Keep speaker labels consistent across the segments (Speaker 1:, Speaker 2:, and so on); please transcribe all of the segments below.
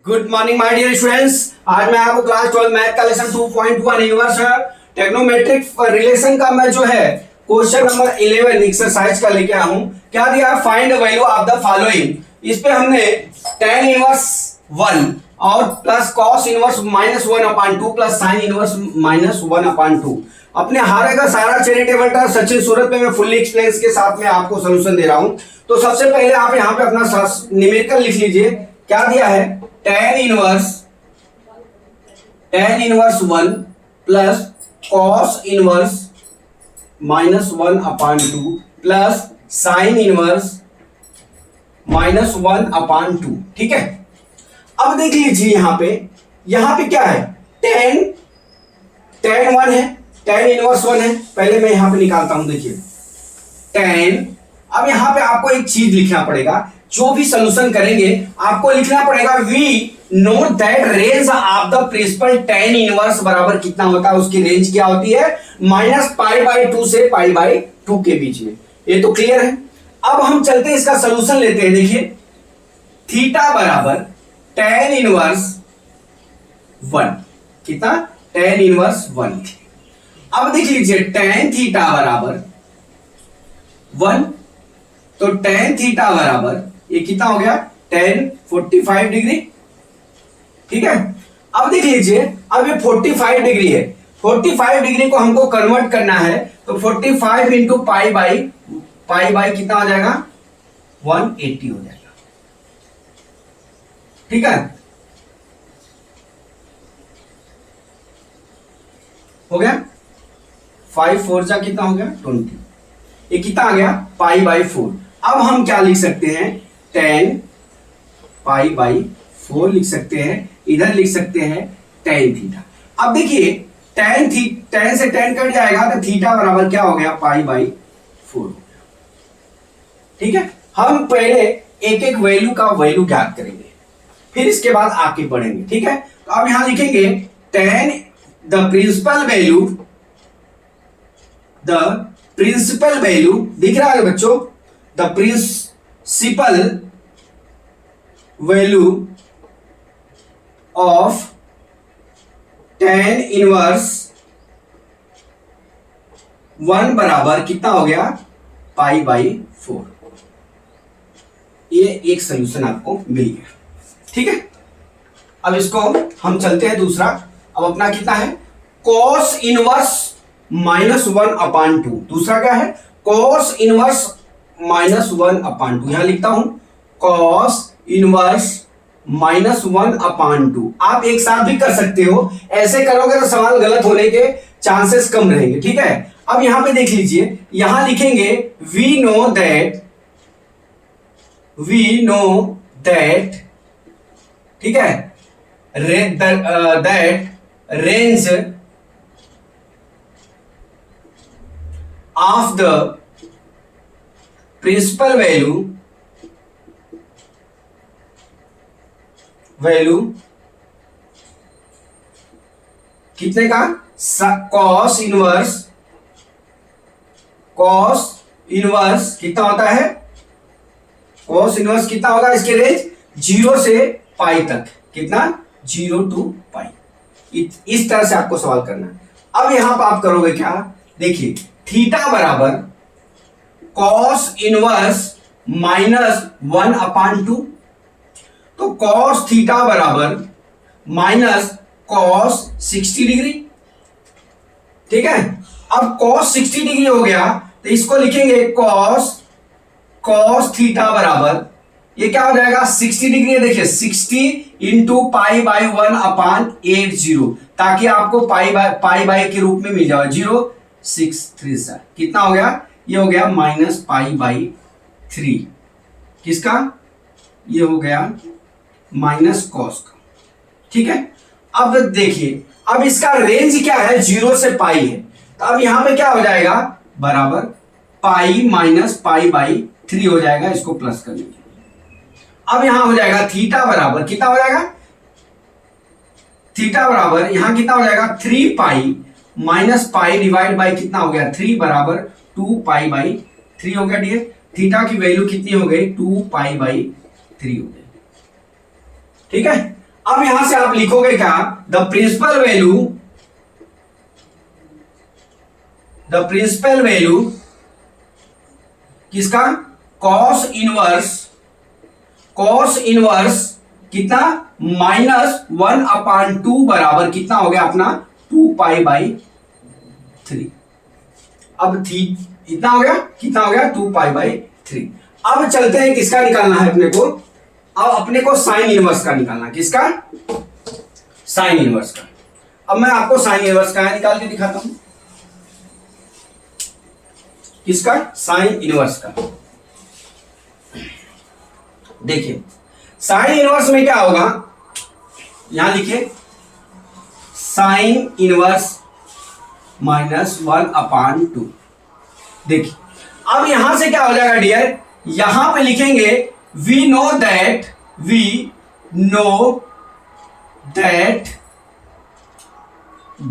Speaker 1: Good morning my dear students. आज मैं आपको क्लास 12 मैथ का लेसन 2.1 यूनिवर्स टेक्नोमेट्रिक रिलेशन का मैं जो है क्वेश्चन नंबर 11 एक्सरसाइज का लेके आया हूं। क्या दिया? Find the value of the following. इस पे हमने tan इनवर्स 1 और plus cos inverse -1/2 plus sin inverse -1/2 अपने हारे का सारा चैरिटेबल था सचिन सूरत में मैं फुल्ली एक्सप्लेन के साथ में आपको सोल्यूशन दे रहा हूं। तो सबसे पहले आप यहां पे अपना न्यूमेरिकल लिख लीजिए। क्या दिया है? tan inverse 1 plus cos inverse -1/2 plus sin inverse -1/2। ठीक है, अब देख लीजिए यहां पे क्या है? tan 1 है, tan इनवर्स 1 है। पहले मैं यहां पे निकालता हूं। देखिए tan, अब यहां पे आपको एक चीज लिखना पड़ेगा। जो भी सॉल्यूशन करेंगे आपको लिखना पड़ेगा we note that range of the principal tan inverse बराबर कितना होता है, उसकी रेंज क्या होती है? -π/2 से π/2 के बीच में। ये तो क्लियर है। अब हम चलते हैं इसका सॉल्यूशन लेते हैं। देखिए थीटा बराबर tan इनवर्स 1, कितना? tan inverse 1। अब देख लीजिए tan थीटा बराबर 1, तो tan थीटा बराबर ये कितना हो गया? tan 45 degree. ठीक है, अब देख लीजिए, अब ये 45 डिग्री है। 45 डिग्री को हमको कन्वर्ट करना है, तो 45 इंटू पाई बाई कितना हो जाएगा? 180 हो जाएगा। ठीक है, हो गया। 5 4 जा कितना हो गया? 20। ये कितना आ गया? π/4। अब हम क्या लिख सकते हैं? tan π/4 लिख सकते हैं। इधर लिख सकते हैं tan थीटा। अब देखिए tan से tan कट जाएगा तो थीटा बराबर क्या हो गया? π/4 हो गया। ठीक है, हम पहले एक एक वैल्यू का वैल्यू ज्ञात करेंगे, फिर इसके बाद आगे बढ़ेंगे। ठीक है, तो अब यहां लिखेंगे tan द प्रिंसिपल वैल्यू दिख रहा है बच्चों? The principal value of tan inverse 1 बराबर कितना हो गया? π/4। ये एक सॉल्यूशन आपको मिल गया। ठीक है, अब इसको हम चलते हैं दूसरा। अब अपना कितना है? cos inverse -1/2। दूसरा क्या है? cos inverse -1/2। यहां लिखता हूं cos इनवर्स -1/2। आप एक साथ भी कर सकते हो, ऐसे करोगे तो सवाल गलत होने के चांसेस कम रहेंगे। ठीक है, अब यहां पे देख लीजिए, यहां लिखेंगे वी नो दैट, ठीक है, that range of the principal value कितने का? cos इनवर्स कितना होता है? cos इनवर्स कितना होगा? इसके रेंज 0 से पाई तक। कितना? 0 to π। इस तरह से आपको सवाल करना है। अब यहां पर आप करोगे क्या? देखिए थीटा बराबर cos इनवर्स -1/2, तो cos थीटा बराबर -cos 60 डिग्री। ठीक है, अब cos 60 डिग्री हो गया तो इसको लिखेंगे cos थीटा बराबर ये क्या हो जाएगा? 60 डिग्री है। देखिए 60 इंटू π/1/80, ताकि आपको पाई के रूप में मिल जाए। 0 6 3 7 कितना हो गया? ये हो गया -π/3। किसका? ये हो गया -cos का। ठीक है, अब देखिए, अब इसका रेंज क्या है? 0 से पाई है, तो अब यहां पे क्या हो जाएगा? बराबर पाई -π/3 हो जाएगा। इसको प्लस करने के लिए अब यहां हो जाएगा थीटा बराबर कितना हो जाएगा? थीटा बराबर यहां कितना हो जाएगा? 3π -π डिवाइड बाई कितना हो गया? 3 बराबर 2π/3 हो गया। डियर थीटा की वैल्यू कितनी हो गई? 2π/3 हो गई। ठीक है, अब यहां से आप लिखोगे क्या, द प्रिंसिपल वैल्यू किसका, कॉस इनवर्स कितना, -1/2 बराबर कितना हो गया अपना 2π/3। अब इतना हो गया, कितना हो गया 2π/3। अब चलते हैं, किसका निकालना है अपने को, अब अपने को साइन इनवर्स का निकालना, किसका, साइन इनवर्स का। अब मैं आपको साइन इनवर्स का निकाल के दिखाता हूं, किसका, साइन इनवर्स का। देखिए साइन इनवर्स में क्या होगा, यहां लिखिए साइन इनवर्स -1/2। देखिए अब यहां से क्या हो जाएगा डियर, यहां पे लिखेंगे we know that the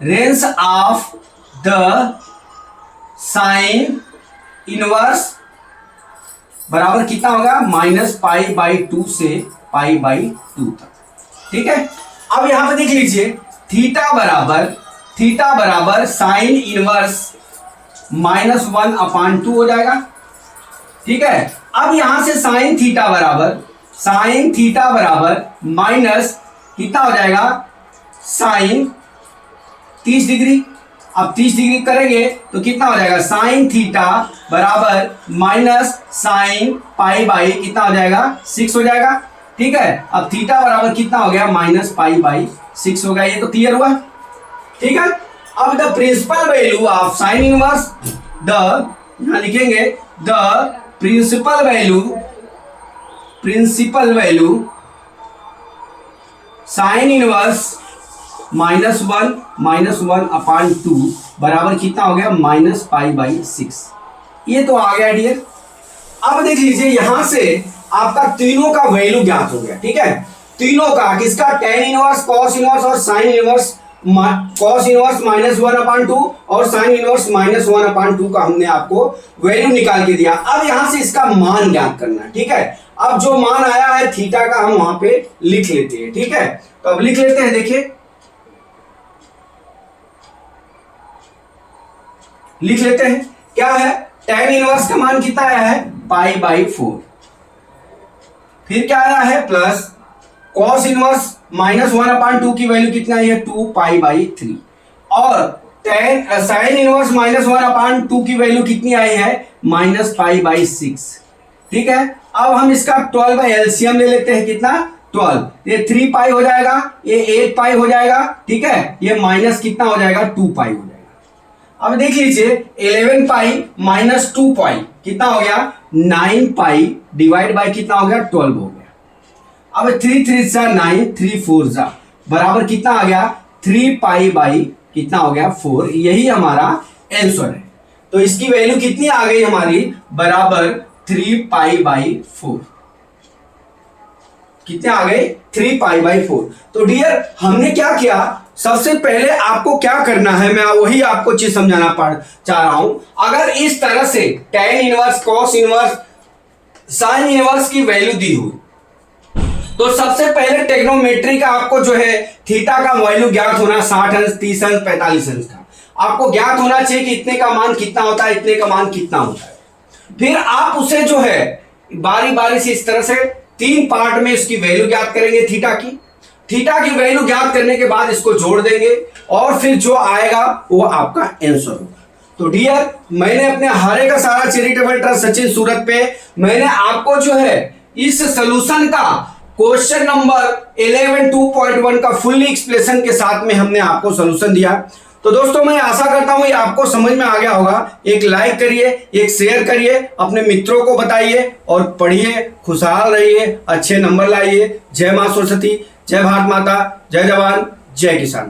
Speaker 1: range of the sine inverse बराबर कितना होगा, -π/2 से π/2 तक। ठीक है, अब यहां पे देख लीजिए थीटा बराबर साइन इनवर्स -1/2 हो जाएगा। ठीक है, अब यहां से साइन थीटा बराबर माइनस कितना हो जाएगा, साइन 30 डिग्री। अब 30 डिग्री करेंगे तो कितना हो जाएगा, साइन थीटा बराबर माइनस साइन कितना हो जाएगा, 6 हो जाएगा। ठीक है, अब थीटा बराबर कितना हो गया, -π/6 हो गया। ये तो क्लियर हुआ। ठीक है, अब the principal value of sine inverse, यहां लिखेंगे the principal value sine inverse -1/2 बराबर कितना हो गया, -π/6। ये तो आ गया डियर। अब देख लीजिए यहां से आपका तीनों का वैल्यू ज्ञात हो गया। ठीक है, तीनों का, किसका, tan इनवर्स, cos इनवर्स और sin इनवर्स। cos इनवर्स -1/2 और sin इनवर्स -1/2 का हमने आपको वैल्यू निकाल के दिया। अब यहां से इसका मान ज्ञात करना है। ठीक है, अब जो मान आया है थीटा का हम वहां पे लिख लेते हैं। ठीक है, तो अब लिख लेते हैं। देखिए लिख लेते हैं, क्या है, tan इनवर्स का मान कितना आया है, π/4। फिर क्या आया है, प्लस cos इनवर्स -1/2 की वैल्यू कितना है, 2π/3। और sin इनवर्स -1/2 की वैल्यू कितनी आई है, -π/6। ठीक है, अब हम इसका 12 एलसीएम ले लेते हैं, कितना, 12। ये 3π हो जाएगा, ये 8π हो जाएगा। ठीक है, ये माइनस कितना हो जाएगा, 2π हो जाएगा। अब देख लीजिए 11π - 2π कितना हो गया, 9π डिवाइड बाय कितना हो गया, 12 हो गया। अब 3 3 जा 9, 3 4 जा बराबर कितना आ गया, 3π कितना हो गया, 4। यही हमारा आंसर है। तो इसकी वैल्यू कितनी आ गई हमारी, बराबर 3π/4। कितने आ गए, 3π/4। तो डियर हमने क्या किया, सबसे पहले आपको क्या करना है, मैं वही आपको चीज समझाना चाह रहा हूं। अगर इस तरह से tan inverse, cos inverse, sin inverse की वैल्यू दी हो, तो सबसे पहले टेक्नोमेट्री का आपको जो है थीटा का वैल्यू ज्ञात होना, 60 अंश, 30 अंश, 45 अंश का आपको ज्ञात होना चाहिए कि इतने का मान कितना होता है, इतने का मान कितना होता है। फिर आप उसे जो है बारी बारी से इस तरह से 3 पार्ट में इसकी वैल्यू ज्ञात करेंगे, थीटा की वैल्यू ज्ञात करने के बाद इसको जोड़ देंगे और फिर जो आएगा वो आपका आंसर होगा। तो डियर, मैंने अपने हारे का सारा चैरिटेबल ट्रस्ट सचिन सूरत पे मैंने आपको जो है इस सॉल्यूशन का क्वेश्चन नंबर 11 2.1 का फुल्ली एक्सप्लेनेशन के साथ में हमने आपको सॉल्यूशन दिया। तो दोस्तों मैं आशा करता हूं ये आपको समझ में आ गया होगा। एक लाइक करिए, एक शेयर करिए, अपने मित्रों को बताइए और पढ़िए, खुशहाल रहिए, अच्छे नंबर लाइए। जय मां सरस्वती, जय भारत माता, जय जवान, जय किसान।